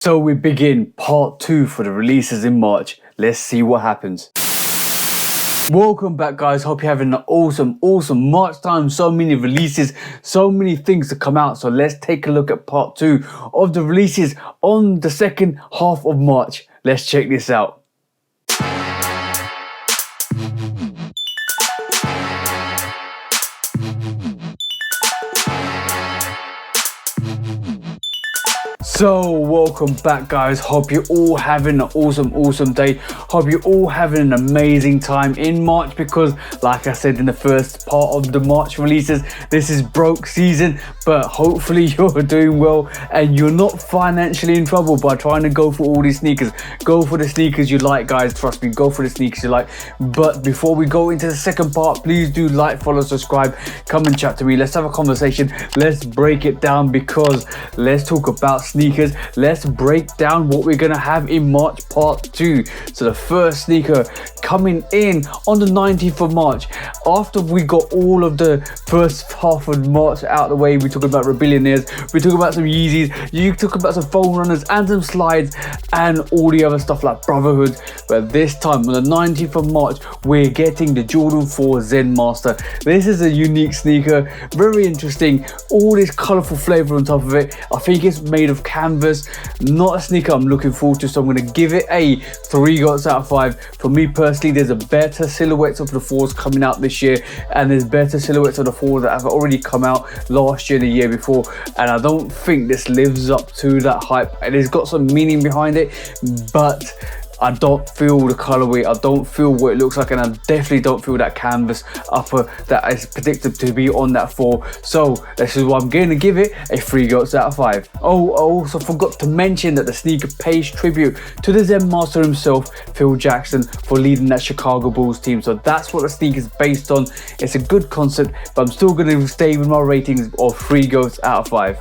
So we begin part 2 for the releases in March. Let's see what happens. Welcome back, guys. Hope you're having an awesome March time. So many releases, so many things to come out. So let's take a look at part 2 of the releases on the second half of March. Let's check this out. So welcome back, guys. Hope you're all having an awesome day. Hope you're all having an amazing time in March, because like I said in the first part of the March releases, this is broke season, but hopefully you're doing well and you're not financially in trouble by trying to go for all these sneakers. Go for the sneakers you like, guys. Trust me, go for the sneakers you like. But before we go into the second part, please do like, follow, subscribe, come and chat to me. Let's have a conversation. Let's break it down, because let's talk about sneakers. Let's break down what we're gonna have in March part 2. So the first sneaker coming in on the 19th of March, after we got all of the first half of March out of the way. We talk about Rebellionaires, we talk about some Yeezys, you talk about some foam runners and some slides and all the other stuff like Brotherhood. But this time on the 19th of March, we're getting the Jordan 4 Zen Master. This is a unique sneaker, very interesting, all this colorful flavor on top of it. I think it's made of canvas, not a sneaker I'm looking forward to, so I'm going to give it a 3 goats out of 5. For me personally, there's a better silhouettes of the 4s coming out this year, and there's better silhouettes of the 4s that have already come out last year and the year before, and I don't think this lives up to that hype. And it's got some meaning behind it, but I don't feel the colorway, I don't feel what it looks like, and I definitely don't feel that canvas upper that is predicted to be on that 4. So this is why I'm going to give it a 3 goats out of 5. Oh, I also forgot to mention that the sneaker pays tribute to the Zen Master himself, Phil Jackson, for leading that Chicago Bulls team. So that's what the sneaker is based on. It's a good concept, but I'm still going to stay with my ratings of 3 goats out of 5.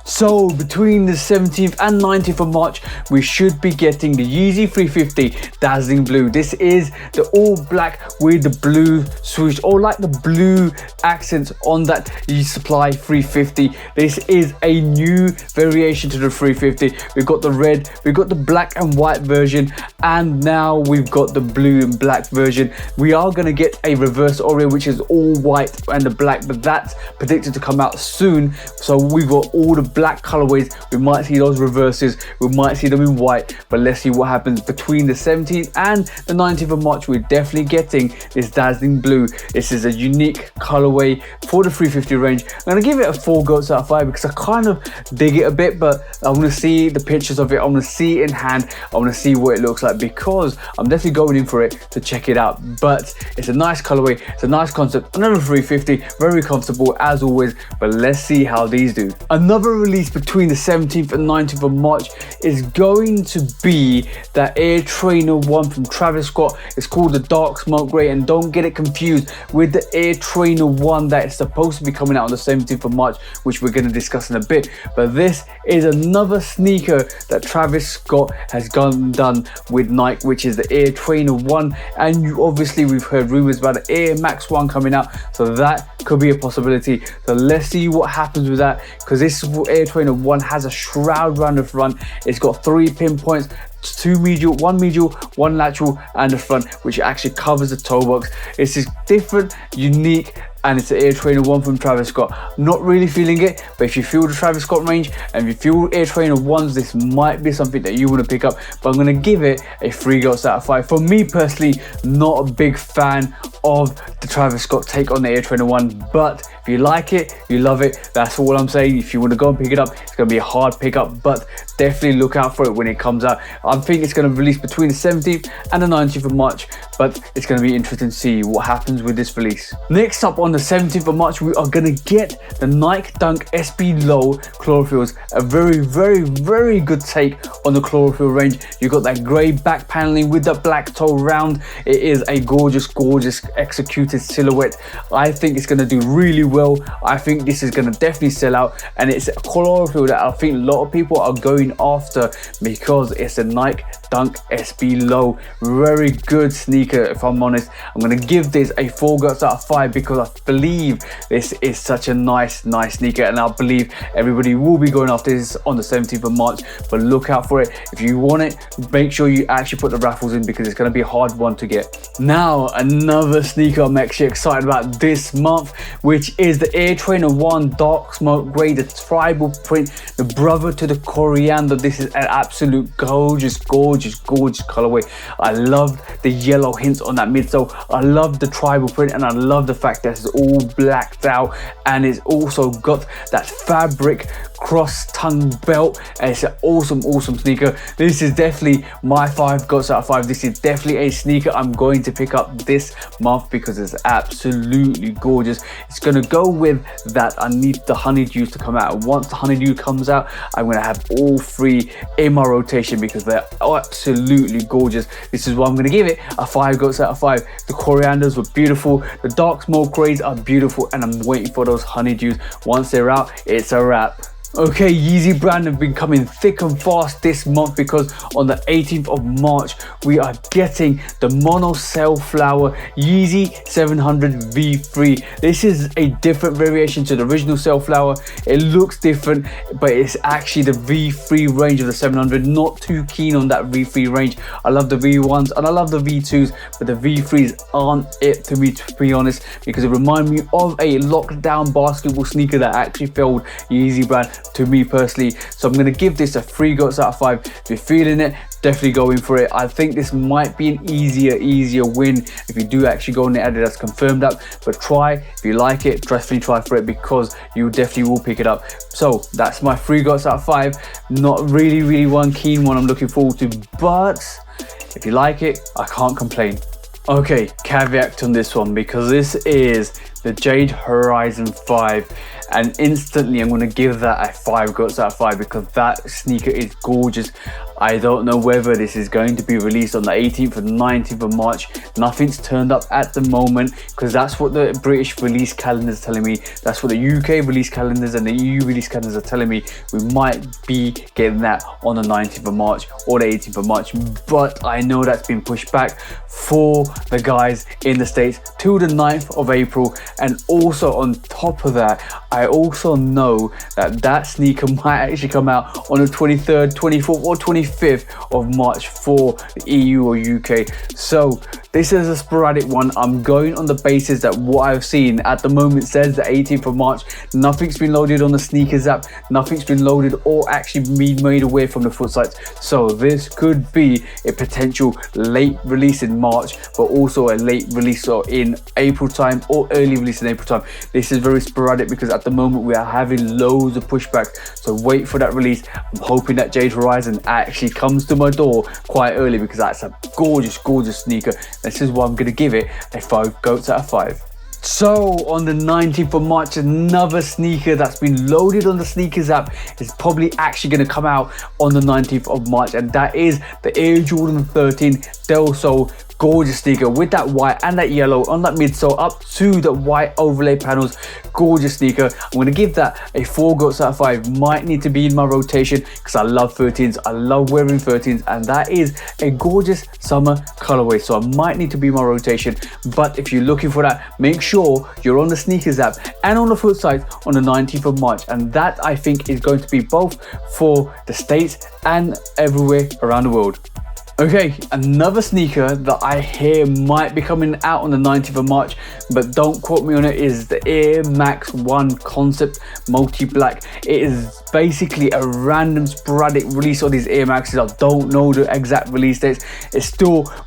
So between the 17th and 19th of March, we should be getting the Yeezy 350 Dazzling Blue. This is the all black with the blue swoosh, or like the blue accents on that Yeezy Supply 350. This is a new variation to the 350. We've got the red, we've got the black and white version, and now we've got the blue and black version. We are going to get a reverse Oreo, which is all white and the black, but that's predicted to come out soon. So we've got all the black colorways. We might see those reverses, we might see them in white, but let's see what happens between the 17th and the 19th of March. We're definitely getting this Dazzling Blue. This is a unique colorway for the 350 range. I'm going to give it a 4 goats out of 5 because I kind of dig it a bit, but I want to see the pictures of it, I want to see it in hand, I want to see what it looks like, because I'm definitely going in for it to check it out. But it's a nice colorway, it's a nice concept, another 350, very comfortable as always. But let's see how these do. Another release between the 17th and 19th of March is going to be that Air Trainer 1 from Travis Scott. It's called the Dark Smoke Grey, and don't get it confused with the Air Trainer 1 that is supposed to be coming out on the 17th of March, which we're going to discuss in a bit. But this is another sneaker that Travis Scott has done with Nike, which is the Air Trainer 1, and obviously we've heard rumors about the Air Max 1 coming out, so that could be a possibility. So let's see what happens with that, because this Air Trainer 1 has a shroud around the front. It's got 3 pinpoints, 2 medial, 1 medial, 1 lateral, and the front, which actually covers the toe box. It's just different, unique, and it's the Air Trainer 1 from Travis Scott. Not really feeling it, but if you feel the Travis Scott range and if you feel Air Trainer 1s, this might be something that you want to pick up. But I'm going to give it a 3 goats out of 5. For me personally, not a big fan of the Travis Scott take on the Air Trainer 1, but if you like it, you love it. That's all I'm saying. If you want to go and pick it up, it's going to be a hard pickup, but definitely look out for it when it comes out. I think it's going to release between the 17th and the 19th of March, but it's going to be interesting to see what happens with this release. Next up on the 17th of March, we are going to get the Nike Dunk SB Low Chlorophylls. A very good take on the Chlorophyll range. You got that grey back paneling with the black toe round. It is a gorgeous executed silhouette. I think it's going to do really well. I think this is going to definitely sell out, and it's a Chlorophyll that I think a lot of people are going after because it's a Nike Dunk SB Low. Very good sneaker, if I'm honest. I'm going to give this a 4 goats out of 5 because I just believe this is such a nice sneaker, and I believe everybody will be going after this on the 17th of March, but look out for it. If you want it, make sure you actually put the raffles in, because it's going to be a hard one to get. Now, another sneaker I'm actually excited about this month, which is the Air Trainer 1 Dark Smoke Grey, the tribal print, the brother to the coriander. This is an absolute gorgeous colorway. I love the yellow hints on that midsole. I love the tribal print, and I love the fact that it's all blacked out, and it's also got that fabric cross tongue belt, and it's an awesome sneaker. This is definitely my 5 goats out of 5. This is definitely a sneaker I'm going to pick up this month because it's absolutely gorgeous. It's going to go with that. I need the honeydews to come out, and once the honeydew comes out, I'm going to have all 3 in my rotation because they're absolutely gorgeous. This is why I'm going to give it a 5 goats out of 5. The corianders were beautiful, the dark smoke grays are beautiful, and I'm waiting for those honeydews. Once they're out, it's a wrap. Okay, Yeezy brand have been coming thick and fast this month, because on the 18th of March we are getting the mono Sailflower Yeezy 700 V3. This is a different variation to the original Sailflower. It looks different, but it's actually the V3 range of the 700. Not too keen on that V3 range. I love the V1s and I love the V2s, but the V3s aren't it to me, to be honest, because it reminds me of a lockdown basketball sneaker that actually failed Yeezy brand to me personally. So I'm going to give this a 3 goats out of 5. If you're feeling it, definitely go in for it. I think this might be an easier win if you do actually go on the Adidas confirmed app, but try. If you like it, definitely try for it, because you definitely will pick it up. So that's my 3 goats out of 5. Not really one keen one I'm looking forward to, but if you like it, I can't complain. Okay, caveat on this one, because this is the Jade Horizon 5, and instantly I'm going to give that a 5 goats out of 5 because that sneaker is gorgeous. I don't know whether this is going to be released on the 18th or 19th of March. Nothing's turned up at the moment, because that's what the British release calendar is telling me. That's what the UK release calendars and the EU release calendars are telling me. We might be getting that on the 19th of March or the 18th of March, but I know that's been pushed back for the guys in the States till the 9th of April. And also on top of that, I also know that that sneaker might actually come out on the 23rd, 24th or 25th of March for the EU or UK. So this is a sporadic one. I'm going on the basis that what I've seen at the moment says the 18th of March. Nothing's been loaded on the sneakers app. Nothing's been loaded or actually been made away from the foot sites. So this could be a potential late release in March, but also a late release in April time or early release in April time. This is very sporadic because at the moment we are having loads of pushbacks. So wait for that release. I'm hoping that Jade Horizon actually comes to my door quite early, because that's a gorgeous sneaker. This is why I'm going to give it a 5 goats out of 5. So on the 19th of March, another sneaker that's been loaded on the sneakers app is probably actually going to come out on the 19th of March, and that is the Air Jordan 13 Del Sol. Gorgeous sneaker with that white and that yellow on that midsole up to the white overlay panels. Gorgeous sneaker. I'm going to give that a 4 goats out of 5. Might need to be in my rotation because I love 13s. I love wearing 13s, and that is a gorgeous summer colorway. So I might need to be in my rotation. But if you're looking for that, make sure you're on the sneakers app and on the foot sites on the 19th of March. And that I think is going to be both for the States and everywhere around the world. Okay, another sneaker that I hear might be coming out on the 19th of March, but don't quote me on it, is the Air Max 1 Concept Multi Black. It is basically a random sporadic release of these Air Maxes. I don't know the exact release dates.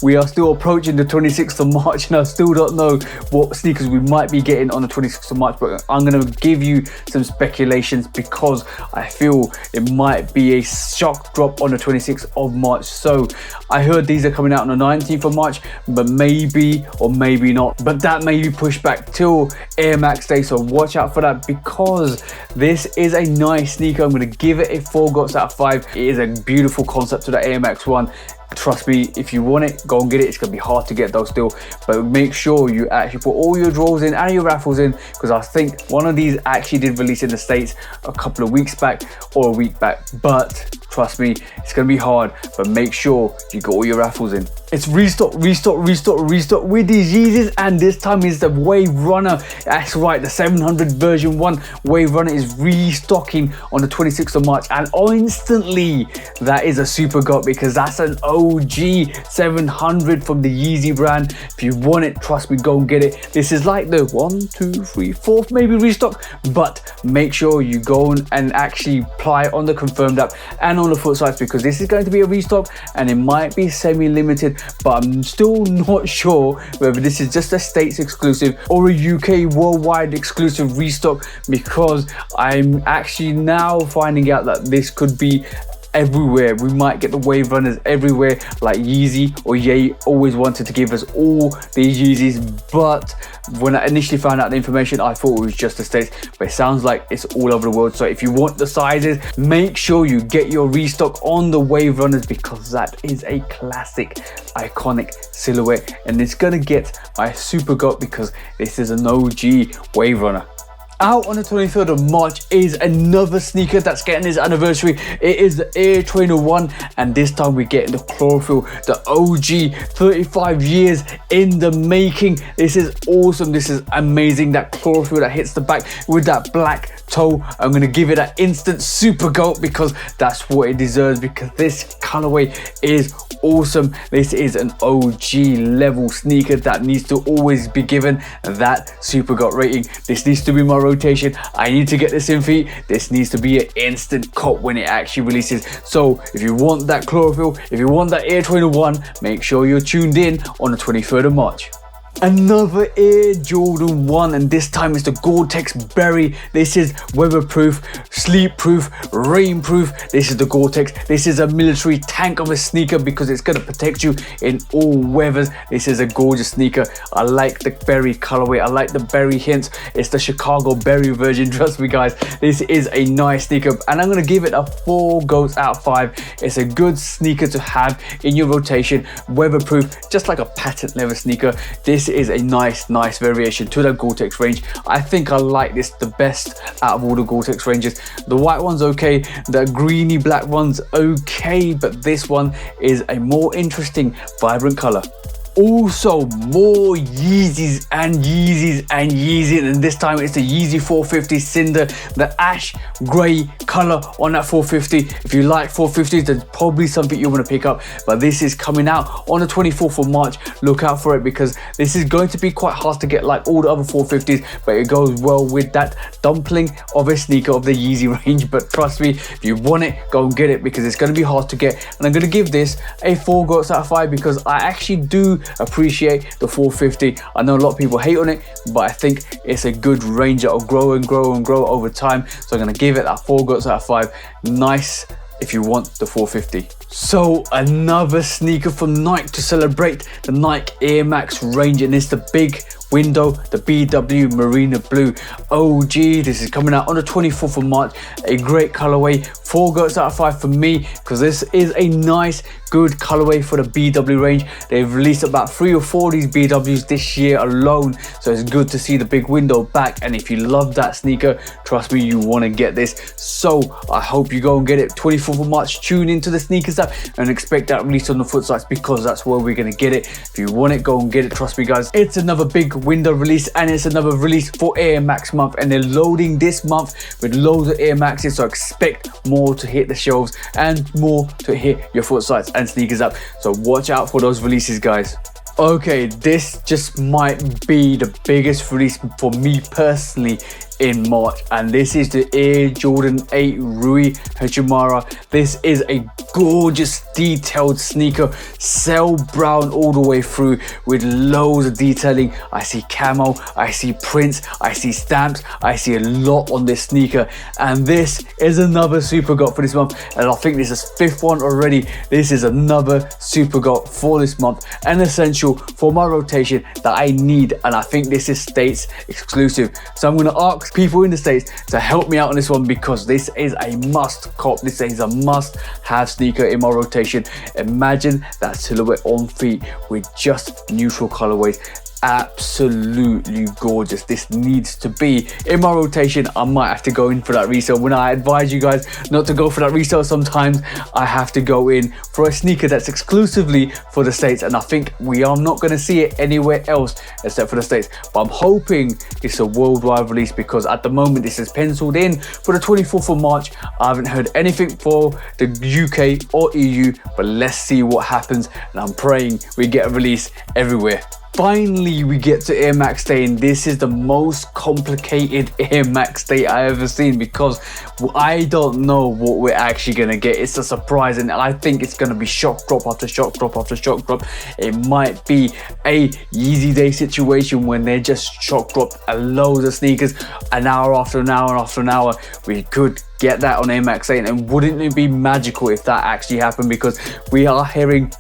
We are still approaching the 26th of March, and I still don't know what sneakers we might be getting on the 26th of March, but I'm going to give you some speculations because I feel it might be a shock drop on the 26th of March. So I heard these are coming out on the 19th of March, but maybe or maybe not. But that may be pushed back till Air Max Day, so watch out for that because this is a nice sneaker. I'm going to give it a 4 goats out of 5. It is a beautiful concept to the Air Max 1. Trust me, if you want it, go and get it. It's going to be hard to get though still, but make sure you actually put all your draws in and your raffles in, because I think one of these actually did release in the States a couple of weeks back or a week back, but trust me, it's going to be hard, but make sure you got all your raffles in. It's restock with these Yeezys, and this time is the Wave Runner. That's right, the 700 version 1 Wave Runner is restocking on the 26th of March, and instantly that is a super GOT because that's an OG 700 from the Yeezy brand. If you want it, trust me, go and get it. This is like the 1, 2, 3, 4th maybe restock, but make sure you go and actually apply on the confirmed app and on the foot sites because this is going to be a restock and it might be semi-limited, but I'm still not sure whether this is just a States exclusive or a UK worldwide exclusive restock, because I'm actually now finding out that this could be everywhere. We might get the Wave Runners everywhere, like Yeezy or Ye always wanted to give us all these Yeezys, but when I initially found out the information, I thought it was just the States, but it sounds like it's all over the world. So if you want the sizes, make sure you get your restock on the Wave Runners because that is a classic, iconic silhouette, and it's gonna get my super GOT because this is an OG Wave Runner. Out on the 23rd of March is another sneaker that's getting its anniversary. It is the Air Trainer 1, and this time we're getting the Chlorophyll, the OG, 35 years in the making. This is awesome. This is amazing. That Chlorophyll that hits the back with that black toe. I'm going to give it an instant super GOT because that's what it deserves, because this colorway is awesome. This is an OG level sneaker that needs to always be given that super GOT rating. This needs to be my rotation. I need to get this in feet. This needs to be an instant cop when it actually releases. So if you want that Chlorophyll, if you want that Air Trainer 1, make sure you're tuned in on the 23rd of March. Another Air Jordan 1, and this time it's the Goretex Berry. This is weatherproof, sleep-proof, rainproof. This is the Goretex. This is a military tank of a sneaker because it's going to protect you in all weathers. This is a gorgeous sneaker. I like the berry colorway. I like the berry hints. It's the Chicago berry version. Trust me, guys. This is a nice sneaker, and I'm going to give it a 4 GOATs out of 5. It's a good sneaker to have in your rotation. Weatherproof, just like a patent leather sneaker. This is a nice variation to the Goretex range. I think I like this the best out of all the Goretex ranges. The white one's okay, the greeny black one's okay, but this one is a more interesting, vibrant color. Also, more Yeezys and and this time it's the Yeezy 450 Cinder, the ash grey colour on that 450. If you like 450s, there's probably something you want to pick up, but this is coming out on the 24th of March. Look out for it because this is going to be quite hard to get like all the other 450s, but it goes well with that dumpling of a sneaker of the Yeezy range. But trust me, if you want it, go and get it because it's going to be hard to get, and I'm going to give this a 4 GOATs out of 5 because I actually do appreciate the 450. I know a lot of people hate on it, but I think it's a good range that will grow and grow over time. So I'm going to give it that 4 GOATs out of 5. Nice if you want the 450. So another sneaker from Nike to celebrate the Nike Air Max range, and it's the big window, the BW Marina Blue OG. This is coming out on the 24th of March. A great colorway, 4 GOATs out of 5 for me because this is a nice, good colorway for the BW range. They've released about 3 or 4 of these BWs this year alone, so it's good to see the big window back. And if you love that sneaker, trust me, you want to get this. So I hope you go and get it 24th of March. Tune into the sneakers app and expect that release on the foot sites because that's where we're going to get it. If you want it, go and get it. Trust me, guys, it's another big window release, and it's another release for Air Max month, and they're loading this month with loads of Air Maxes, so expect more to hit the shelves and more to hit your foot sites and sneakers up. So watch out for those releases, guys. Okay, this just might be the biggest release for me personally in March, and this is the Air Jordan 8 Rui Hachimara. This is a gorgeous detailed sneaker, cell brown all the way through with loads of detailing. I see camo, I see prints, I see stamps, I see a lot on this sneaker, and this is another super GOAT for this month, and I think this is 5th one already. This is another super GOAT for this month, an essential for my rotation that I need, and I think this is States exclusive. So I'm going to ask people in the States to help me out on this one because this is a must cop. This is a must have sneaker in my rotation. Imagine that silhouette on feet with just neutral colorways. absolutely gorgeous. This needs to be in my rotation. I might have to go in for that resale. When I advise you guys not to go for that resale, sometimes I have to go in for a sneaker that's exclusively for the States, and I think we are not going to see it anywhere else except for the States. But I'm hoping it's a worldwide release, because at the moment this is penciled in for the 24th of March. I haven't heard anything for the UK or EU, but let's see what happens, and I'm praying we get a release everywhere. Finally, we get to Air Max Day, and this is the most complicated Air Max Day I ever seen, because I don't know what we're actually going to get. It's a surprise, and I think it's going to be shock drop after shock drop after shock drop. It might be a Yeezy Day situation when they just shock drop a load of sneakers an hour after an hour after an hour. We could get that on Air Max 8, and wouldn't it be magical if that actually happened? Because we are hearing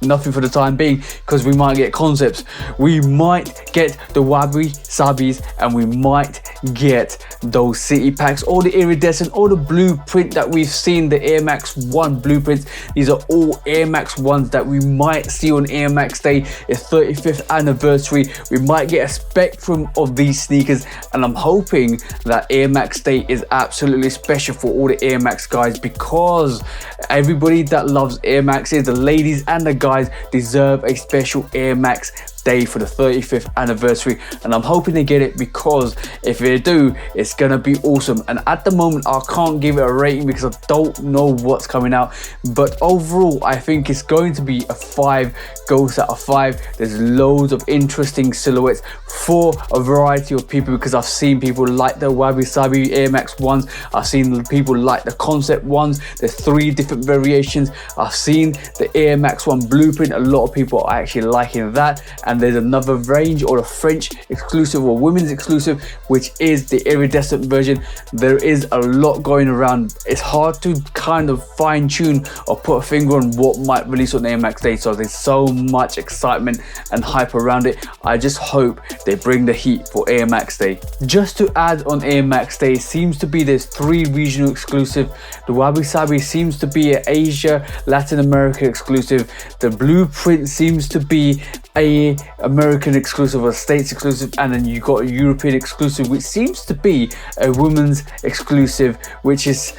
nothing for the time being, because we might get concepts, we might get the wabi sabis, and we might get those city packs, or the iridescent, or the blueprint that we've seen, the Air Max 1 blueprints. These are all Air Max 1s that we might see on Air Max Day, its 35th anniversary. We might get a spectrum of these sneakers, and I'm hoping that Air Max Day is absolutely special for all the Air Max guys, because everybody that loves Air Maxes, the ladies and the guys, deserve a special Air Max Day for the 35th anniversary, and I'm hoping they get it, because if they do, it's gonna be awesome. And at the moment I can't give it a rating because I don't know what's coming out, but overall I think it's going to be a 5 goes out of 5. There's loads of interesting silhouettes for a variety of people, because I've seen people like the wabi sabi Air Max 1s, I've seen people like the concept ones. There's 3 different variations. I've seen the Air Max 1 blueprint, a lot of people are actually liking that, and there's another range, or a French exclusive or women's exclusive, which is the iridescent version. There is a lot going around. It's hard to kind of fine tune or put a finger on what might release on Air Max Day, so there's so much excitement and hype around it. I just hope they bring the heat for Air Max Day. Just to add on Air Max Day, seems to be there's 3 regional exclusive. The wabi sabi seems to be an Asia Latin America exclusive. The blueprint seems to be a American exclusive, or States exclusive, and then you got a European exclusive, which seems to be a women's exclusive, which is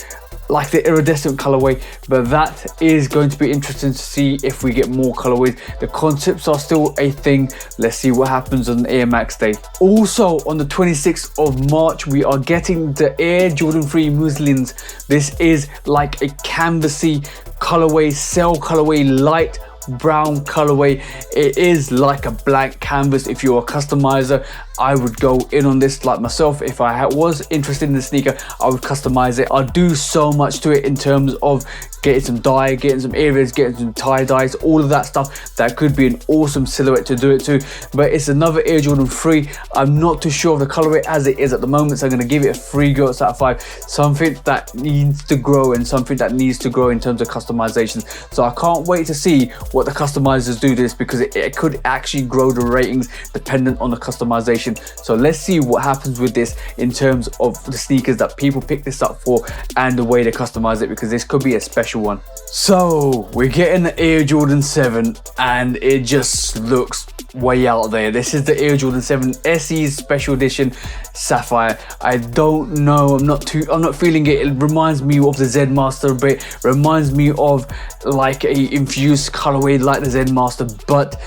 like the iridescent colorway. But that is going to be interesting to see if we get more colorways. The concepts are still a thing. Let's see what happens on Air Max Day. Also on the 26th of March, we are getting the Air Jordan 3 Muslins. This is like a canvasy colorway, cell colorway, light brown colorway. It is like a blank canvas. If you're a customizer, I would go in on this. Like myself, if I was interested in the sneaker, I would customize it. I'd do so much to it in terms of getting some dye, getting some areas, getting some tie dyes, all of that stuff. That could be an awesome silhouette to do it to. But it's another Air Jordan 3. I'm not too sure of the colorway as it is at the moment, so I'm going to give it a 3 goats out of 5. Something that needs to grow, and something that needs to grow in terms of customizations. So I can't wait to see what the customizers do this, because it could actually grow the ratings dependent on the customization. So let's see what happens with this in terms of the sneakers that people pick this up for, and the way they customize it, because this could be a special one. So we're getting the Air Jordan 7, and it just looks way out there. This is the Air Jordan 7 SE Special Edition Sapphire. I don't know, I'm not feeling it. It reminds me of the Zen Master a bit, reminds me of like a infused colorway like the Zen Master, but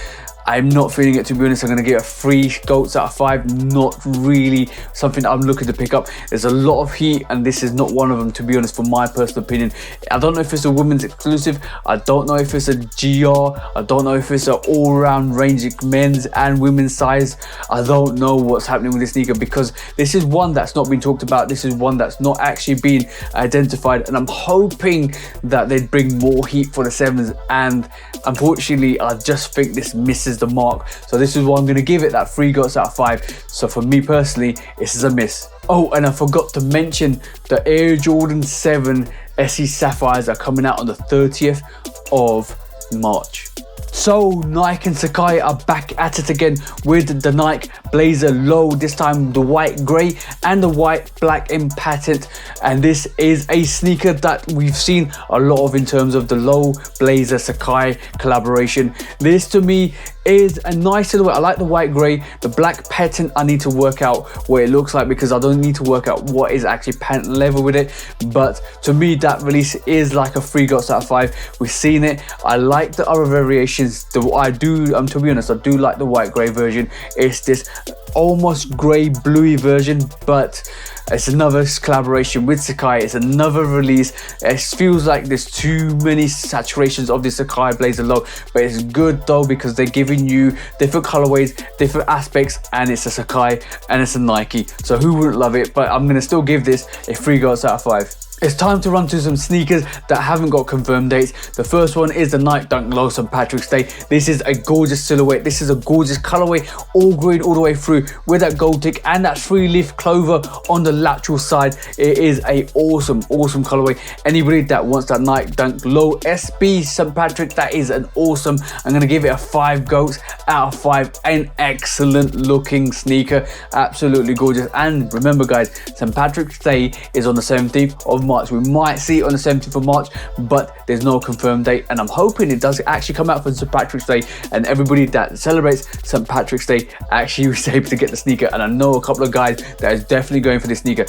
I'm not feeling it, to be honest. I'm going to give it 3 goats out of 5. Not really something I'm looking to pick up. There's a lot of heat, and this is not one of them, to be honest, for my personal opinion. I don't know if it's a women's exclusive. I don't know if it's a GR. I don't know if it's an all-round range, men's and women's size. I don't know what's happening with this sneaker, because this is one that's not been talked about. This is one that's not actually been identified, and I'm hoping that they'd bring more heat for the 7s, and unfortunately I just think this misses the mark. So this is why I'm going to give it that 3 goats out of 5. So for me personally, this is a miss. Oh, and I forgot to mention the Air Jordan 7 SE Sapphires are coming out on the 30th of March. So Nike and Sacai are back at it again with the Nike Blazer Low, this time the white grey and the white black in patent. And this is a sneaker that we've seen a lot of in terms of the Low Blazer Sacai collaboration. This to me is a nice silhouette. I like the white grey. The black patent, I need to work out what it looks like because I don't need to work out what is actually patent level with it. But to me, that release is like a 3 goats out of 5. We've seen it. I like the other variations. To be honest, I do like the white grey version. It's this almost grey bluey version, but it's another collaboration with Sacai. It's another release. It feels like there's too many saturations of the Sacai blazer low, but it's good though because they're giving you different colorways, different aspects, and it's a Sacai and it's a Nike. So who wouldn't love it? But I'm gonna still give this a 3 goats out of 5. It's time to run through some sneakers that haven't got confirmed dates. The first one is the Nike Dunk Low St. Patrick's Day. This is a gorgeous silhouette. This is a gorgeous colorway, all green all the way through with that gold tick and that 3-leaf clover on the lateral side. It is a awesome colorway. Anybody that wants that Nike Dunk Low SB St. Patrick, that is an awesome. I'm gonna give it a 5 goats out of 5. An excellent looking sneaker, absolutely gorgeous. And remember guys, St. Patrick's Day is on the 17th of March. We might see it on the 17th of March, but there's no confirmed date, and I'm hoping it does actually come out for St. Patrick's Day and everybody that celebrates St. Patrick's Day actually was able to get the sneaker. And I know a couple of guys that is definitely going for this sneaker.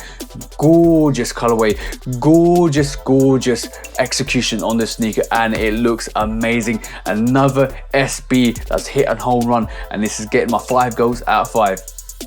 Gorgeous colorway, gorgeous execution on this sneaker, and it looks amazing. Another SB that's hit a home run, and this is getting my 5 goals out of 5.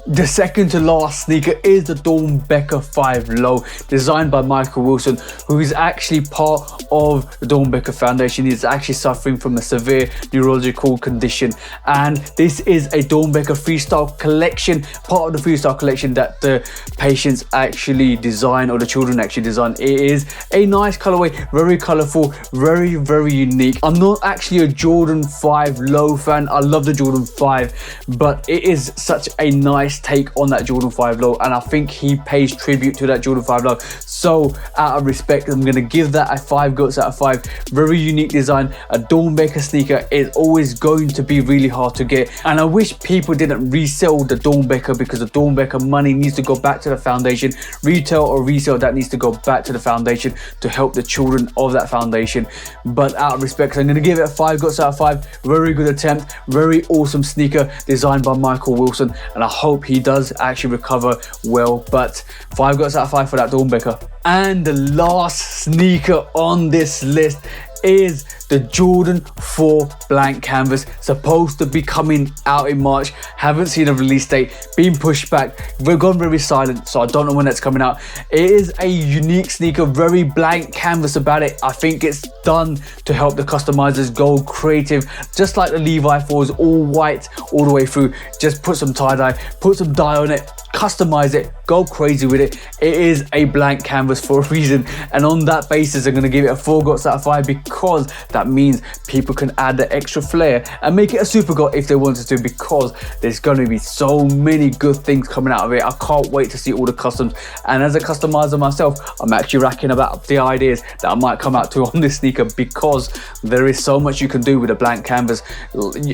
The second to last sneaker is the Dornbecker 5 Low, designed by Michael Wilson, who is actually part of the Dornbecker Foundation. He's actually suffering from a severe neurological condition, and this is a Dornbecker freestyle collection, part of the freestyle collection that the patients actually design, or the children actually design. It is a nice colorway, very colorful, very unique. I'm not actually a Jordan 5 Low fan. I love the Jordan 5, but it is such a nice take on that Jordan 5 Low, and I think he pays tribute to that Jordan 5 Low. So out of respect, I'm going to give that a 5 goats out of 5. Very unique design. A Dornbecker sneaker is always going to be really hard to get, and I wish people didn't resell the Dornbecker, because the Dornbecker money needs to go back to the foundation. Retail or resale, that needs to go back to the foundation to help the children of that foundation. But out of respect, I'm going to give it a 5 goats out of 5. Very good attempt, very awesome sneaker designed by Michael Wilson, and I hope he does actually recover well. But 5 goats out of 5 for that Dornbecker. And the last sneaker on this list is the Jordan 4 blank canvas, supposed to be coming out in March. Haven't seen a release date, been pushed back. We've gone very silent, so I don't know when that's coming out. It is a unique sneaker, very blank canvas about it. I think it's done to help the customizers go creative, just like the Levi 4s, all white all the way through. Just put some tie-dye, put some dye on it, customize it, go crazy with it. It is a blank canvas for a reason, and on that basis I'm going to give it a 4 goats out of 5, because that means people can add the extra flair and make it a super goat if they wanted to, because there's going to be so many good things coming out of it. I can't wait to see all the customs, and as a customizer myself, I'm actually racking about the ideas that I might come out to on this sneaker, because there is so much you can do with a blank canvas.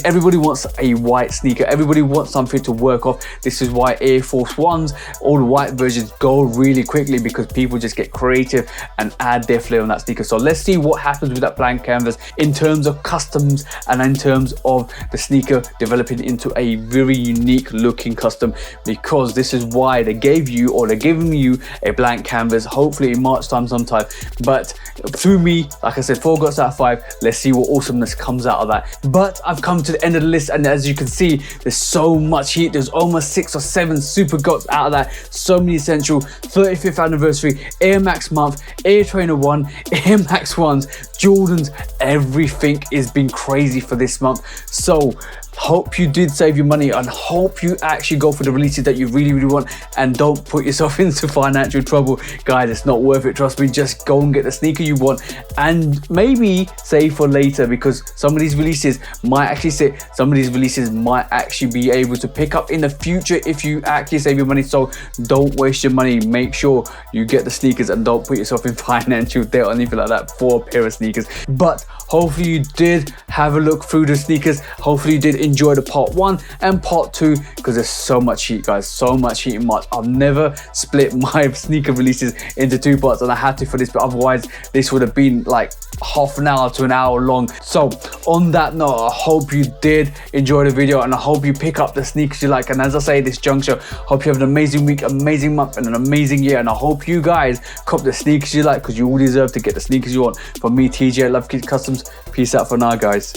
Everybody wants a white sneaker, everybody wants something to work off. This is why Air Force Ones, all the white versions, go really quickly, because people just get creative and add their flair on that sneaker. So let's see what happens with that blank canvas in terms of customs and in terms of the sneaker developing into a very unique looking custom, because this is why they gave you, or they're giving you, a blank canvas, hopefully in March time sometime. But through me, like I said, 4 goats out of 5. Let's see what awesomeness comes out of that. But I've come to the end of the list, and as you can see, there's so much heat. There's almost 6 or 7 super goats out of that. So many essential. 35th anniversary, Air Max month, Air Trainer 1, Air Max 1s, Jordans, everything has been crazy for this month. So hope you did save your money, and hope you actually go for the releases that you really want, and don't put yourself into financial trouble. Guys, it's not worth it, trust me. Just go and get the sneaker you want, and maybe save for later, because some of these releases might actually sit, some of these releases might actually be able to pick up in the future if you actually save your money. So don't waste your money, make sure you get the sneakers, and don't put yourself in financial debt or anything like that for a pair of sneakers. But hopefully you did have a look through the sneakers, hopefully you did enjoy the part 1 and part 2, because there's so much heat, guys, so much heat in March. I've never split my sneaker releases into 2 parts, and I had to for this, but otherwise this would have been like half an hour to an hour long. So on that note, I hope you did enjoy the video, and I hope you pick up the sneakers you like. And as I say at this juncture, hope you have an amazing week, amazing month, and an amazing year. And I hope you guys cop the sneakers you like, because you all deserve to get the sneakers you want. From me, TJ, Love Kids Customs. Peace out for now, guys.